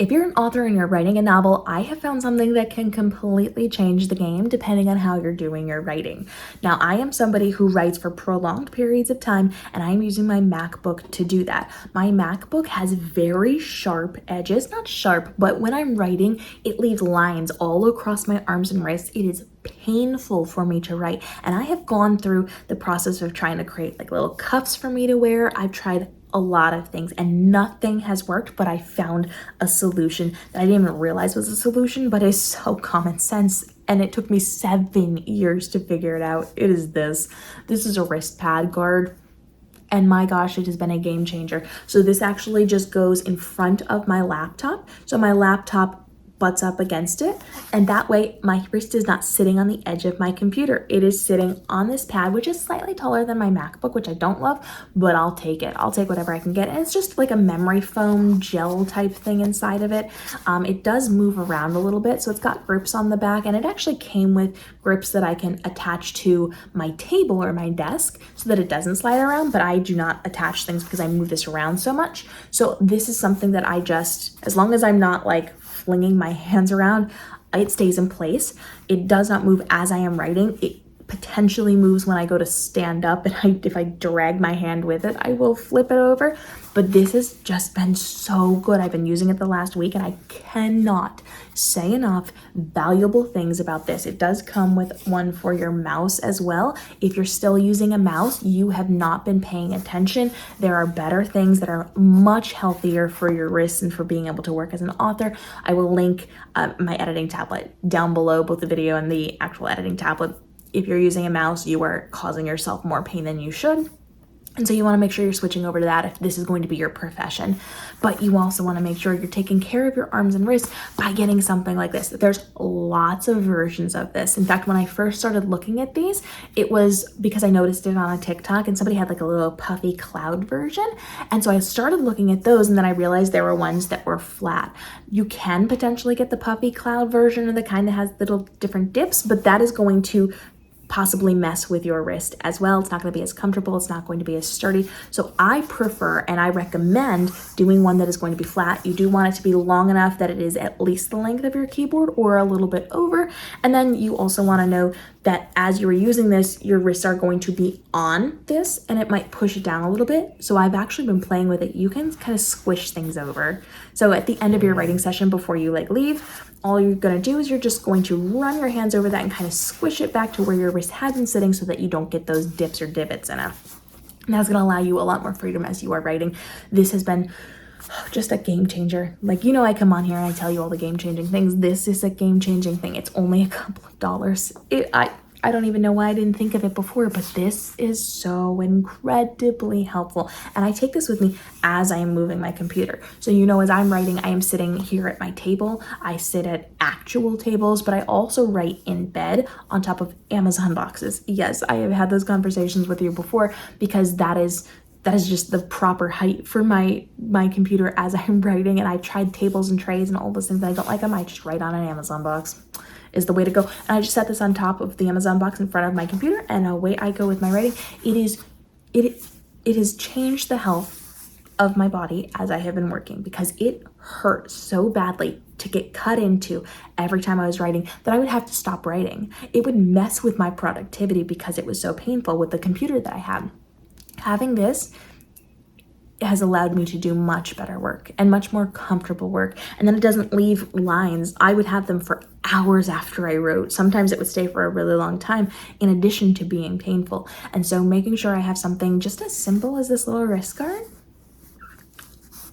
If you're an author and you're writing a novel, I have found something that can completely change the game depending on how you're doing your writing. Now, I am somebody who writes for prolonged periods of time, and I'm using my MacBook to do that. My MacBook has very sharp edges, not sharp, but when I'm writing, it leaves lines all across my arms and wrists. It is painful for me to write, and I have gone through the process of trying to create like little cuffs for me to wear. I've tried a lot of things and nothing has worked, but I found a solution that I didn't even realize was a solution, but is so common sense, and it took me 7 years to figure it out. It is this is a wrist pad guard, and my gosh, it has been a game changer. So this actually just goes in front of my laptop, so my laptop butts up against it, and that way my wrist is not sitting on the edge of my computer. It is sitting on this pad, which is slightly taller than my MacBook, which I don't love, but I'll take it. I'll take whatever I can get. And it's just like a memory foam gel type thing inside of it. It does move around a little bit, so it's got grips on the back, and it actually came with grips that I can attach to my table or my desk so that it doesn't slide around, but I do not attach things because I move this around so much. So this is something that I just, as long as I'm not like flinging my hands around, it stays in place. It does not move as I am writing. It potentially moves when I go to stand up, and if I drag my hand with it, I will flip it over. But this has just been so good. I've been using it the last week, and I cannot say enough valuable things about this. It does come with one for your mouse as well. If you're still using a mouse, you have not been paying attention. There are better things that are much healthier for your wrists and for being able to work as an author. I will link my editing tablet down below, both the video and the actual editing tablet. If you're using a mouse, you are causing yourself more pain than you should. And so you want to make sure you're switching over to that if this is going to be your profession. But you also want to make sure you're taking care of your arms and wrists by getting something like this. There's lots of versions of this. In fact, when I first started looking at these, it was because I noticed it on a TikTok and somebody had like a little puffy cloud version. And so I started looking at those, and then I realized there were ones that were flat. You can potentially get the puffy cloud version, or the kind that has little different dips, but that is going to possibly mess with your wrist as well. It's not going to be as comfortable. It's not going to be as sturdy. So I prefer and I recommend doing one that is going to be flat. You do want it to be long enough that it is at least the length of your keyboard or a little bit over. And then you also want to know that as you are using this, your wrists are going to be on this, and it might push it down a little bit. So I've actually been playing with it. You can kind of squish things over. So at the end of your writing session, before you like leave, all you're going to do is you're just going to run your hands over that and kind of squish it back to where your wrist has been sitting so that you don't get those dips or divots in it. And that's going to allow you a lot more freedom as you are writing. This has been just a game changer. Like, you know, I come on here and I tell you all the game changing things. This is a game changing thing. It's only a couple of dollars. I don't even know why I didn't think of it before, but this is so incredibly helpful. And I take this with me as I am moving my computer. So, you know, as I'm writing, I am sitting here at my table. I sit at actual tables, but I also write in bed on top of Amazon boxes. Yes, I have had those conversations with you before, because that is just the proper height for my computer as I'm writing. And I've tried tables and trays and all those things. I don't like them. I just write on an Amazon box is the way to go. And I just set this on top of the Amazon box in front of my computer, and away I go with my writing. It has changed the health of my body as I have been working, because it hurt so badly to get cut into every time I was writing that I would have to stop writing. It would mess with my productivity because it was so painful with the computer that I had. Having this has allowed me to do much better work and much more comfortable work. And then it doesn't leave lines. I would have them for hours after I wrote. Sometimes it would stay for a really long time, in addition to being painful. And so making sure I have something just as simple as this little wrist guard,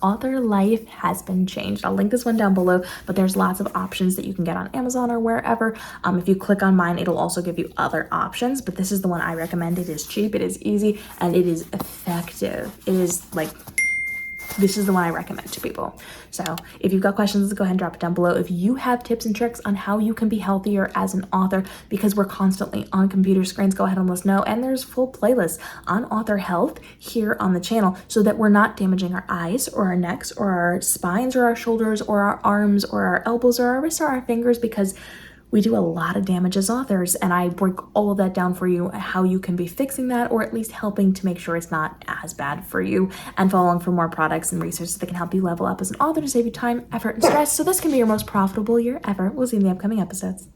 author life has been changed. I'll link this one down below, but there's lots of options that you can get on Amazon or wherever. If you click on mine, it'll also give you other options, but this is the one I recommend. It is cheap, it is easy, and it is effective. It is like, this is the one I recommend to people. So if you've got questions, go ahead and drop it down below. If you have tips and tricks on how you can be healthier as an author, because we're constantly on computer screens, go ahead and let us know. And there's full playlists on author health here on the channel, so that we're not damaging our eyes or our necks or our spines or our shoulders or our arms or our elbows or our wrists or our fingers, because We do a lot of damage as authors, and I break all of that down for you, how you can be fixing that, or at least helping to make sure it's not as bad for you, and follow along for more products and resources that can help you level up as an author to save you time, effort, and stress, so this can be your most profitable year ever. We'll see you in the upcoming episodes.